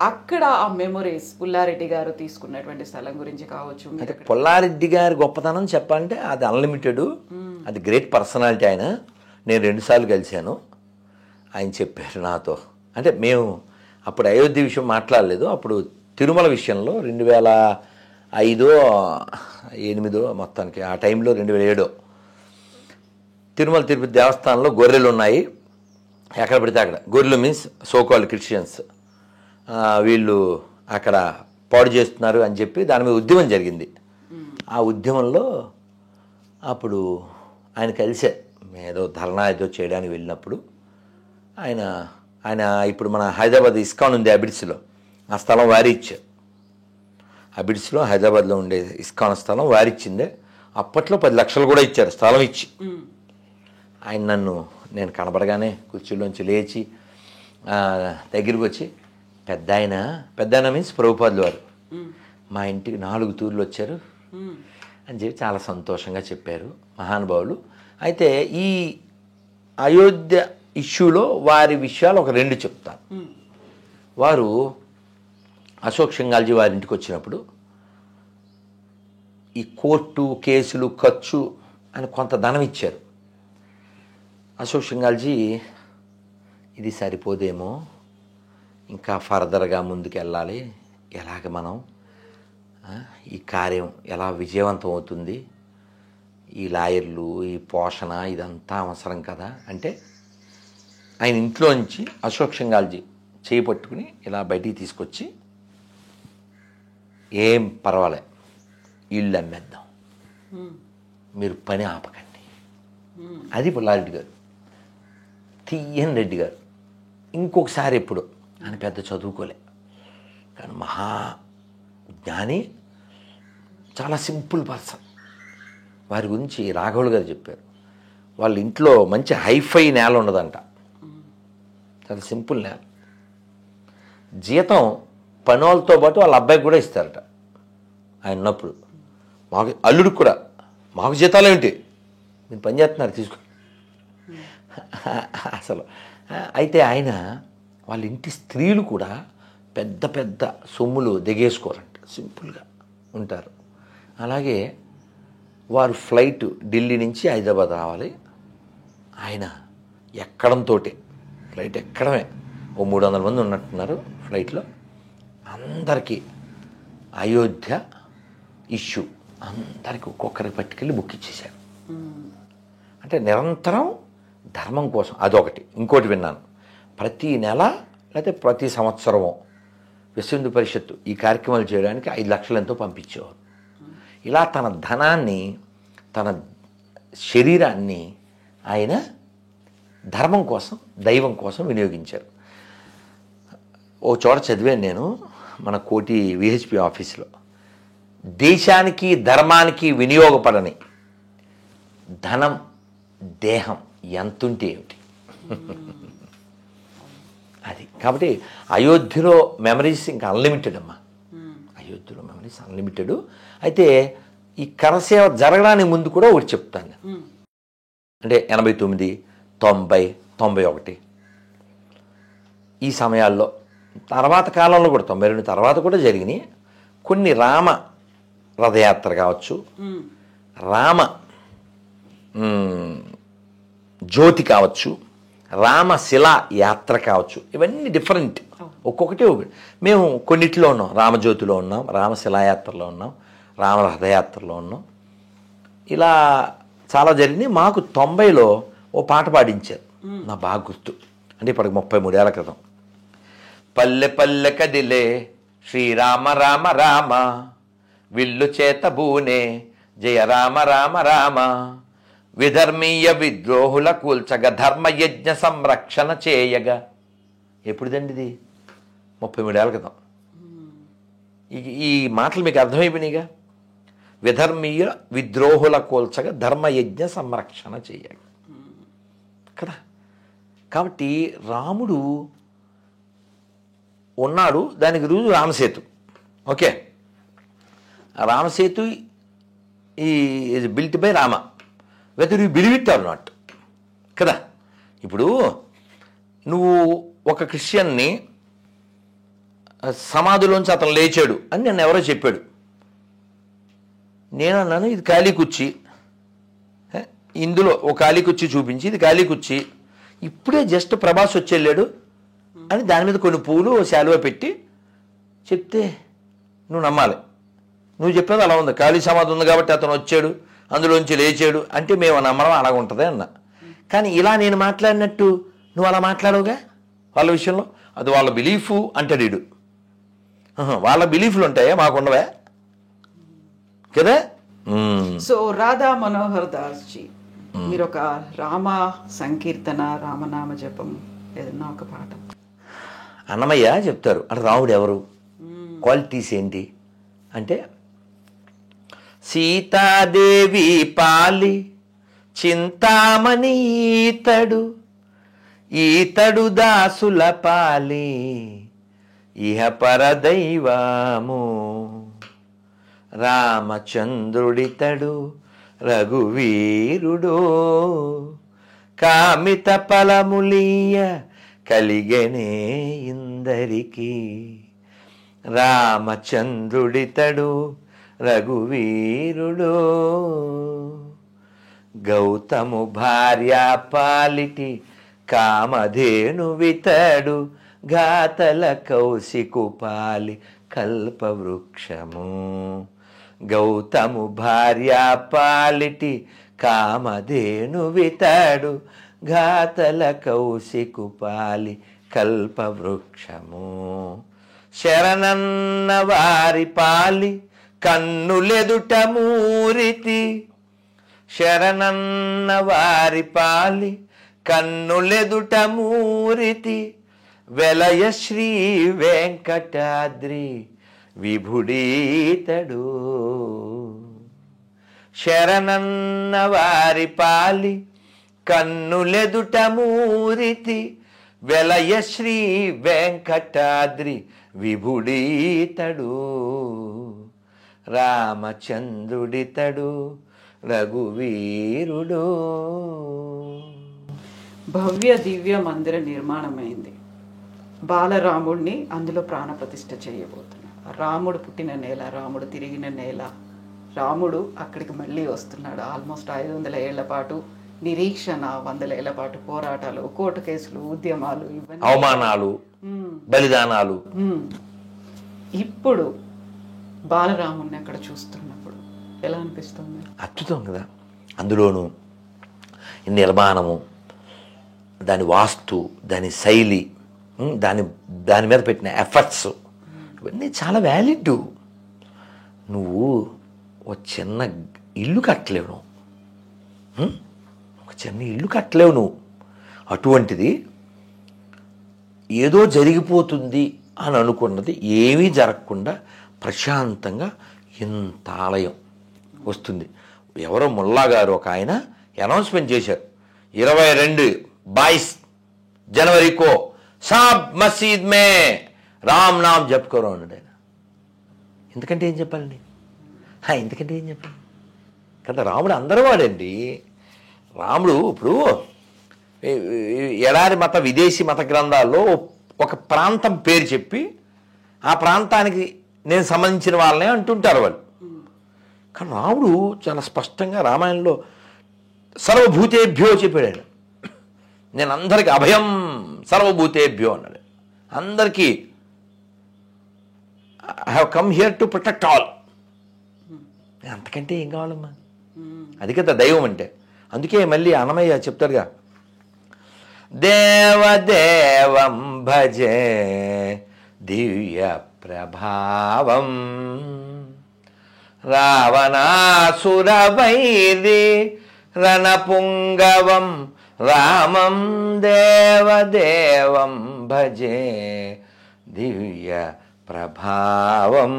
అక్కడ ఆ మెమొరీస్ పుల్లారెడ్డి గారు తీసుకున్నటువంటి స్థలం గురించి కావచ్చు. అంటే పుల్లారెడ్డి గారి గొప్పతనం చెప్పాలంటే అది అన్లిమిటెడ్, అది గ్రేట్ పర్సనాలిటీ. ఆయన నేను 2 సార్లు కలిశాను. ఆయన చెప్పారు నాతో, అంటే మేము అప్పుడు అయోధ్య విషయం మాట్లాడలేదు, అప్పుడు తిరుమల విషయంలో 2005 8 మొత్తానికి ఆ టైంలో 2007 తిరుమల తిరుపతి దేవస్థానంలో గొర్రెలు ఉన్నాయి, ఎక్కడ పడితే అక్కడ. గొర్రెలు మీన్స్ సోకాల్డ్ క్రిస్టియన్స్, వీళ్ళు అక్కడ పాడు చేస్తున్నారు అని చెప్పి దాని మీద ఉద్యమం జరిగింది. ఆ ఉద్యమంలో అప్పుడు ఆయన కలిసే ఏదో ధర్నా ఏదో చేయడానికి వెళ్ళినప్పుడు ఆయన ఇప్పుడు మన హైదరాబాద్ ఇస్కాన్ ఉంది అబిడ్స్లో, ఆ స్థలం వారి ఇచ్చారు. అబిడ్స్లో హైదరాబాద్లో ఉండే ఇస్కాన్ స్థలం వారిచ్చిందే. అప్పట్లో 10 లక్షలు కూడా ఇచ్చారు స్థలం ఇచ్చి. ఆయన నేను కనబడగానే కుర్చీలోంచి లేచి దగ్గరికి వచ్చి, పెద్ద ఆయన మీన్స్ ప్రభుపాదులు వారు మా ఇంటికి 4 తూర్లు వచ్చారు అని చెప్పి చాలా సంతోషంగా చెప్పారు మహానుభావులు. అయితే ఈ అయోధ్య ఇష్యూలో వారి విషయాలు ఒక 2 చెప్తాను. వారు అశోక్ సింఘాల్జీ వారి ఇంటికి వచ్చినప్పుడు ఈ కోర్టు కేసులు ఖర్చు అని కొంత ధనం ఇచ్చారు. అశోక్ సింఘాల్జీ ఇది సరిపోదేమో, ఇంకా ఫర్దర్గా ముందుకెళ్ళాలి, ఎలాగ మనం ఈ కార్యం ఎలా విజయవంతం అవుతుంది, ఈ లాయర్లు ఈ పోషణ ఇదంతా అవసరం కదా అంటే, ఆయన ఇంట్లో నుంచి అశోక్ సింఘాల్జీ చేయి పట్టుకుని ఇలా బయటికి తీసుకొచ్చి, ఏం పర్వాలే ఇల్లు అమ్మేద్దాం, మీరు పని ఆపకండి. అది పుల్లారెడ్డి గారు. తీయన్ రెడ్డి గారు ఇంకొకసారి ఎప్పుడు ఆయన పెద్ద చదువుకోలే కానీ మహా జ్ఞాని, చాలా సింపుల్ పర్సన్. వారి గురించి రాఘవులు గారు చెప్పారు, వాళ్ళ ఇంట్లో మంచి హైఫై నేల ఉండదంట, చాలా సింపుల్ నేల. జీతం పనోళ్ళతో పాటు వాళ్ళ అబ్బాయికి కూడా ఇస్తారట ఆయన ఉన్నప్పుడు. మాకు అల్లుడికి కూడా, మాకు జీతాలు ఏంటి, మీరు పని చేస్తున్నారు తీసుకో అసలు. అయితే ఆయన వాళ్ళ ఇంటి స్త్రీలు కూడా పెద్ద పెద్ద సొమ్ములు దిగేసుకోరంట, సింపుల్గా ఉంటారు. అలాగే వారు ఫ్లైట్ ఢిల్లీ నుంచి హైదరాబాద్ రావాలి, ఆయన ఎక్కడంతో ఫ్లైట్ ఎక్కడమే ఓ 300 మంది ఉన్నట్టున్నారు ఫ్లైట్లో. అందరికీ అయోధ్య ఇష్యూ అందరికీ ఒక్కొక్కరికి పట్టుకెళ్ళి బుక్ ఇచ్చేశారు. అంటే నిరంతరం ధర్మం కోసం అదొకటి. ఇంకోటి విన్నాను, ప్రతి నెల లేకపోతే ప్రతి సంవత్సరమో విశ్వ హిందూ పరిషత్తు ఈ కార్యక్రమాలు చేయడానికి 5 లక్షలు ఎంతో పంపించేవారు. ఇలా తన ధనాన్ని తన శరీరాన్ని ఆయన ధర్మం కోసం దైవం కోసం వినియోగించారు. ఓ చోట చదివాను నేను, మన కోటి విహెచ్పి ఆఫీసులో, దేశానికి ధర్మానికి వినియోగపడని ధనం దేహం ఎంతుంటే ఏమిటి అది. కాబట్టి అయోధ్యలో మెమరీస్ ఇంకా అన్లిమిటెడ్ అమ్మా, అయోధ్యలో మెమరీస్ అన్లిమిటెడ్. అయితే ఈ కరసేవ జరగడానికి ముందు కూడా ఒకటి చెప్తాను, అంటే 89, 90, 91 ఈ సమయాల్లో, తర్వాత కాలంలో కూడా 92 తర్వాత కూడా జరిగినాయి కొన్ని. రామ రథయాత్ర కావచ్చు, రామ జ్యోతి కావచ్చు, రామశిలా యాత్ర కావచ్చు, ఇవన్నీ డిఫరెంట్, ఒక్కొక్కటి ఒకటి. మేము కొన్నిటిలో ఉన్నాం, రామజ్యోతిలో ఉన్నాం, రామశిలాయాత్రలో ఉన్నాం, రామ రథయాత్రలో ఉన్నాం. ఇలా చాలా జరిగినాయి. మాకు 90లో ఓ పాట పాడించారు, నా బాగా గుర్తు, అంటే ఇప్పటికి 33 ఏళ్ల క్రితం. పల్లె పల్లె కదిలే శ్రీరామ రామ రామ, విల్లు చేత బూనే జయ రామ రామ రామ, విధర్మీయ విద్రోహుల కూల్చగా ధర్మయజ్ఞ సంరక్షణ చేయగా. ఎప్పుడుదండి ఇది? 33 ఏళ్ల క్రితం. ఈ మాటలు మీకు అర్థమైపోయినాయిగా. విధర్మీయ విద్రోహుల కూల్చగా ధర్మయజ్ఞ సంరక్షణ చేయగా కదా. కాబట్టి రాముడు ఉన్నాడు, దానికి రుజువు Ram Setu. Okay, Ram Setu is built by Rama, whether you believe it or not కదా. ఇప్పుడు నువ్వు ఒక క్రిస్టియన్ని సమాధిలోంచి అతను లేచాడు అని నన్ను ఎవరో చెప్పాడు. నేను అన్నాను ఇది ఖాళీ కుర్చీ, ఇందులో ఒక ఖాళీ కుర్చీ చూపించి ఇది ఖాళీ కుర్చీ, ఇప్పుడే జస్ట్ ప్రభాస్ వచ్చి వెళ్ళాడు అని దాని మీద కొన్ని పూలు శాలువ పెట్టి చెప్తే నువ్వు నమ్మాలి. నువ్వు చెప్పేది అలా ఉంది, ఖాళీ సమాధి ఉంది కాబట్టి అతను వచ్చాడు అందులోంచి లేచాడు అంటే మేము నమ్మడం అలాగ ఉంటుంది అన్న. కానీ ఇలా నేను మాట్లాడినట్టు నువ్వు అలా మాట్లాడవుగా వాళ్ళ విషయంలో, అది వాళ్ళ బిలీఫు అంటాడు వీడు. వాళ్ళ బిలీఫ్లు ఉంటాయా, మాకుండవా కదా. సో రాధా మనోహర్ దాస్ జీ, మీరు ఒక రామ సంకీర్తన, రామనామ జపం ఏదన్నా ఒక పాట. అన్నమయ్య చెప్తారు అంటే రాముడు ఎవరు, క్వాలిటీస్ ఏంటి అంటే, సీతాదేవి పాలి చింతామణి ఈతడు దాసుల పాలి ఇహ పరదైవము, రామచంద్రుడితడు రఘువీరుడో, కామిత ఫలములీయ కలిగనే ఇందరికి, రామచంద్రుడితడు రఘువీరుడో, గౌతము భార్య పాలిటి కామధేనువితడు, ఘాతల కౌశికు పాలి కల్పవృక్షము, గౌతము భార్య పాలిటి కామధేనువితడు, ఘాతల కౌశికు పాలి కల్పవృక్షము, శరణన్న వారి పాలి కన్నులెదుట మూరితి, శరణన్న వారి పాలి కన్నులెదుట మూరితి, వెలయ శ్రీ వెంకటాద్రి విభుడీతడు, శరణన్న వారి పాలి కన్నులెదుట మూరితి, వెలయ శ్రీ వెంకటాద్రి విభుడీతడు, రామచంద్రుడితడు రఘువీరుడు. భవ్య దివ్య మందిర నిర్మాణమైంది, బాలరాముడిని అందులో ప్రాణప్రతిష్ఠ చేయబోతున్నారు. రాముడు పుట్టిన నేల, రాముడు తిరిగిన నేల, రాముడు అక్కడికి మళ్ళీ వస్తున్నాడు. ఆల్మోస్ట్ 500 ఏళ్ల పాటు నిరీక్షణ, 100 ఏళ్ల పాటు పోరాటాలు, కోర్టు కేసులు, ఉద్యమాలు, ఇవన్నీ, అవమానాలు, బలిదానాలు. ఇప్పుడు బాలరాముడిని అక్కడ చూస్తున్నప్పుడు ఎలా అనిపిస్తుంది? అద్భుతం కదా. అందులోనూ నిర్మాణము, దాని వాస్తు, దాని శైలి, దాని మీద పెట్టిన ఎఫర్ట్స్ ఇవన్నీ చాలా వ్యాలిడ్. నువ్వు ఒక చిన్న ఇల్లు కట్టలేవు, ఒక చిన్న ఇల్లు కట్టలేవు నువ్వు. అటువంటిది ఏదో జరిగిపోతుంది అని అనుకున్నది ఏమీ జరగకుండా ప్రశాంతంగా ఇంత ఆలయం వస్తుంది. ఎవరో ముల్లా గారు ఒక ఆయన అనౌన్స్మెంట్ చేశారు, 22 जनवरी को सब मस्जिद में రామ్ నామ్ జపుకోరు అన్నాడు ఆయన. ఎందుకంటే ఏం చెప్పాలండి, ఎందుకంటే ఏం చెప్పాలి కదా. రాముడు అందరూ వాడండి. రాముడు ఇప్పుడు ఎడారి మత విదేశీ మత గ్రంథాల్లో ఒక ప్రాంతం పేరు చెప్పి ఆ ప్రాంతానికి నేను సంబంధించిన వాళ్ళనే అంటుంటారు వాళ్ళు. కానీ రాముడు చాలా స్పష్టంగా రామాయణంలో సర్వభూతేభ్యో చెప్పాడు ఆయన. నేను అందరికీ అభయం సర్వభూతేభ్యో అన్నాడు. అందరికీ I have come here to protect all. అంతకంటే ఏం కావాలమ్మా, అది కదా దైవం అంటే. అందుకే మళ్ళీ అన్నమయ్య చెప్తాడుగా, దేవదేవం భజే దివ్య ప్రభావం, రావణాసురవైరి రణపుంగవం, రామం దేవదేవం భజే దివ్య ప్రభావం.